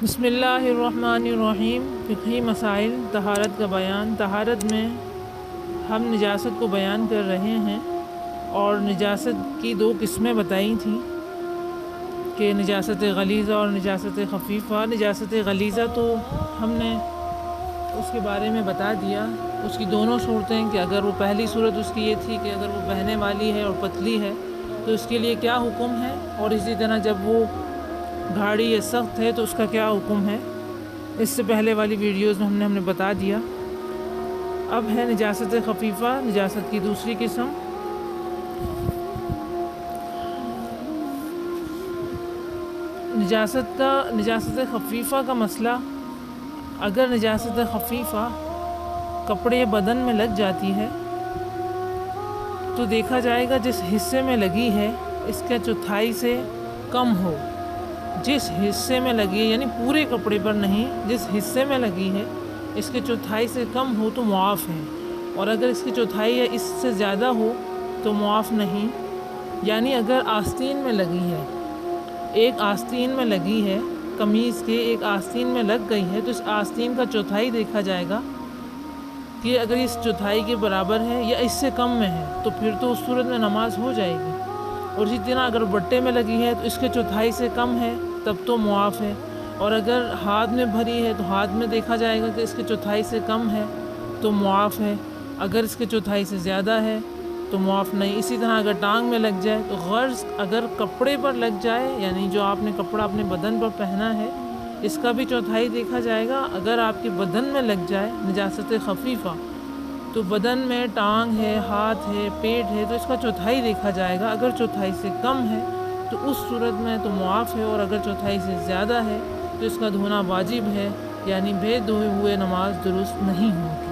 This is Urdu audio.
بسم اللہ الرحمن الرحیم۔ فقہی مسائل طہارت کا بیان۔ طہارت میں ہم نجاست کو بیان کر رہے ہیں اور نجاست کی دو قسمیں بتائی تھیں کہ نجاست غلیظہ اور نجاست خفیفہ۔ نجاست غلیظہ تو ہم نے اس کے بارے میں بتا دیا، اس کی دونوں صورتیں، کہ اگر وہ پہلی صورت اس کی یہ تھی کہ اگر وہ بہنے والی ہے اور پتلی ہے تو اس کے لیے کیا حکم ہے، اور اسی طرح جب وہ گاڑھی یا سخت ہے تو اس کا کیا حکم ہے۔ اس سے پہلے والی ویڈیوز میں ہم نے بتا دیا۔ اب ہے نجاست خفیفہ، نجاست کی دوسری قسم۔ نجاست خفیفہ کا مسئلہ، اگر نجاست خفیفہ کپڑے بدن میں لگ جاتی ہے تو دیکھا جائے گا جس حصے میں لگی ہے اس کے چوتھائی سے کم ہو۔ جس حصے میں لگی ہے، یعنی پورے کپڑے پر نہیں، جس حصے میں لگی ہے اس کے چوتھائی سے کم ہو تو معاف ہے، اور اگر اس کی چوتھائی یا اس سے زیادہ ہو تو معاف نہیں۔ یعنی اگر آستین میں لگی ہے، ایک آستین میں لگی ہے، قمیض کے ایک آستین میں لگ گئی ہے تو اس آستین کا چوتھائی دیکھا جائے گا کہ اگر اس چوتھائی کے برابر ہے یا اس سے کم میں ہے تو پھر تو اس صورت میں نماز ہو جائے گی۔ اور اسی طرح اگر بٹے میں لگی ہے تو اس کے چوتھائی سے کم ہے تب تو معاف ہے، اور اگر ہاتھ میں بھری ہے تو ہاتھ میں دیکھا جائے گا کہ اس کے چوتھائی سے کم ہے تو معاف ہے، اگر اس کے چوتھائی سے زیادہ ہے تو معاف نہیں۔ اسی طرح اگر ٹانگ میں لگ جائے تو غرض اگر کپڑے پر لگ جائے، یعنی جو آپ نے کپڑا اپنے بدن پر پہنا ہے اس کا بھی چوتھائی دیکھا جائے گا۔ اگر آپ کے بدن میں لگ جائے نجاست خفیفہ تو بدن میں ٹانگ ہے، ہاتھ ہے، پیٹ ہے تو اس کا چوتھائی دیکھا جائے گا۔ اگر چوتھائی سے کم ہے تو اس صورت میں تو معاف ہے، اور اگر چوتھائی سے زیادہ ہے تو اس کا دھونا واجب ہے، یعنی بے دھوئے ہوئے نماز درست نہیں ہوگی۔